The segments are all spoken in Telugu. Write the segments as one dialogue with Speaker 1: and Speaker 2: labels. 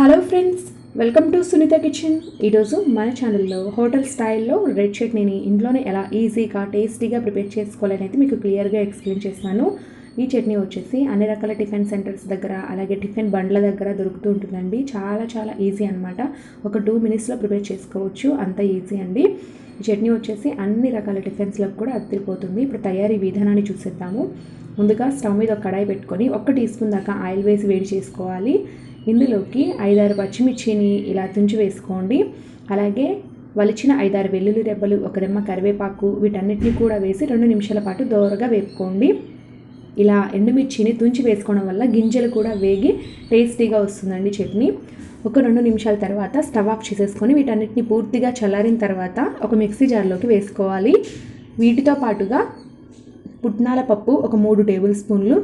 Speaker 1: Hello friends, welcome to Sunita kitchen. ఈరోజు మన ఛానల్లో హోటల్ స్టైల్లో రెడ్ చట్నీని ఇంట్లోనే ఎలా ఈజీగా టేస్టీగా ప్రిపేర్ చేసుకోవాలనేది మీకు క్లియర్గా ఎక్స్ప్లెయిన్ చేస్తాను. ఈ చట్నీ వచ్చేసి అన్ని రకాల టిఫిన్ సెంటర్స్ దగ్గర అలాగే టిఫిన్ బండ్ల దగ్గర దొరుకుతూ ఉంటుందండి. చాలా ఈజీ అనమాట. ఒక 2 మినిట్స్లో ప్రిపేర్ చేసుకోవచ్చు, అంత ఈజీ అండి. ఈ చట్నీ వచ్చేసి అన్ని రకాల టిఫిన్స్లకు కూడా అదిరిపోతుంది. ఇప్పుడు తయారీ విధానాన్ని చూసేద్దాము. ముందుగా స్టవ్ మీద ఒక కడాయి పెట్టుకొని 1 టీ స్పూన్ దాకా ఆయిల్ వేసి వేడి చేసుకోవాలి. ఇందులోకి 5-6 పచ్చిమిర్చిని ఇలా తుంచి వేసుకోండి. అలాగే వలిచిన 5-6 వెల్లుల్లి రెబ్బలు, 1 రెమ్మ కరివేపాకు, వీటన్నిటిని కూడా వేసి 2 నిమిషాల పాటు దోరగా వేపుకోండి. ఇలా ఎండుమిర్చిని తుంచి వేసుకోవడం వల్ల గింజలు కూడా వేగి టేస్టీగా వస్తుందండి చట్నీ. ఒక 2 నిమిషాల తర్వాత స్టవ్ ఆఫ్ చేసేసుకొని వీటన్నిటిని పూర్తిగా చల్లారిన తర్వాత ఒక మిక్సీ జార్లోకి వేసుకోవాలి. వీటితో పాటుగా పుట్నాల పప్పు ఒక 3 టేబుల్ స్పూన్లు,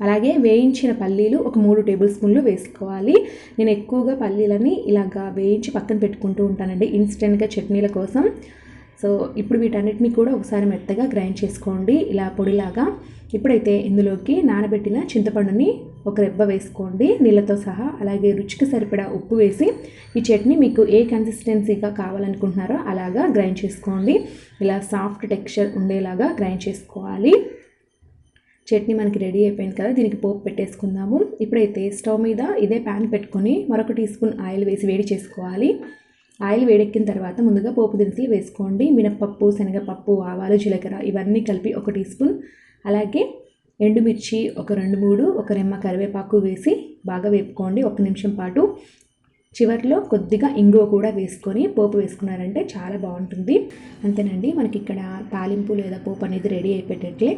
Speaker 1: అలాగే వేయించిన పల్లీలు ఒక 3 టేబుల్ స్పూన్లు వేసుకోవాలి. నేను ఎక్కువగా పల్లీలని ఇలాగా వేయించి పక్కన పెట్టుకుంటూ ఉంటానండి ఇన్స్టెంట్గా చట్నీల కోసం. సో ఇప్పుడు వీటన్నిటిని కూడా ఒకసారి మెత్తగా గ్రైండ్ చేసుకోండి ఇలా పొడిలాగా. ఇప్పుడైతే ఇందులోకి నానబెట్టిన చింతపండుని ఒక రెబ్బ వేసుకోండి నీళ్ళతో సహా. అలాగే రుచికి సరిపడా ఉప్పు వేసి ఈ చట్నీ మీకు ఏ కన్సిస్టెన్సీగా కావాలనుకుంటున్నారో అలాగా గ్రైండ్ చేసుకోండి. ఇలా సాఫ్ట్ టెక్స్చర్ ఉండేలాగా గ్రైండ్ చేసుకోవాలి. చట్నీ మనకి రెడీ అయిపోయింది కదా, దీనికి పోపు పెట్టేసుకుందాము. ఇప్పుడైతే స్టవ్ మీద ఇదే ప్యాన్ పెట్టుకొని మరొక టీ స్పూన్ ఆయిల్ వేసి వేడి చేసుకోవాలి. ఆయిల్ వేడెక్కిన తర్వాత ముందుగా పోపు దినుసులు వేసుకోండి. మినప్పప్పు, శనగపప్పు, ఆవాలు, జీలకర్ర ఇవన్నీ కలిపి 1 టీ స్పూన్, అలాగే ఎండుమిర్చి ఒక 2-3, 1 రెమ్మ కరివేపాకు వేసి బాగా వేపుకోండి 1 నిమిషం పాటు. చివరిలో కొద్దిగా ఇంగువ కూడా వేసుకొని పోపు వేసుకున్నారంటే చాలా బాగుంటుంది. అంతేనండి, మనకి ఇక్కడ తాలింపు లేదా పోపు అనేది రెడీ అయిపోయేటట్లే.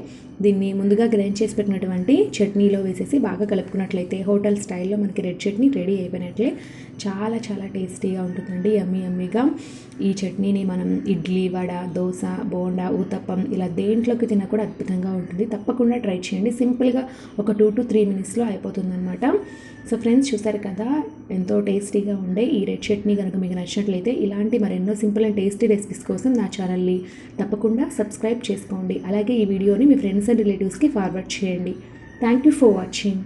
Speaker 1: దీన్ని ముందుగా గ్రైండ్ చేసి పెట్టినటువంటి చట్నీలో వేసేసి బాగా కలుపుకున్నట్లయితే హోటల్ స్టైల్లో మనకి రెడ్ చట్నీ రెడీ అయిపోయినట్లే. చాలా టేస్టీగా ఉంటుందండి, యమ్మీగా. ఈ చట్నీని మనం ఇడ్లీ, వడ, దోశ, బోండా, ఊతప్పం ఇలా దేంట్లోకి తిన్నా కూడా అద్భుతంగా ఉంటుంది. తప్పకుండా ట్రై చేయండి. సింపుల్గా ఒక 2 to 3 మినిట్స్లో అయిపోతుందన్నమాట. సో ఫ్రెండ్స్, చూసారు కదా ఎంతో టేస్టీగా ఉండే ఈ రెడ్ చట్నీ కనుక మీకు నచ్చినట్లయితే ఇలాంటి మరెన్నో సింపుల్ అండ్ టేస్టీ రెసిపీస్ కోసం నా ఛానల్ని తప్పకుండా సబ్స్క్రైబ్ చేసుకోండి. అలాగే ఈ వీడియోని మీ ఫ్రెండ్స్ అండ్ రిలేటివ్స్కి ఫార్వర్డ్ చేయండి. Thank you for watching.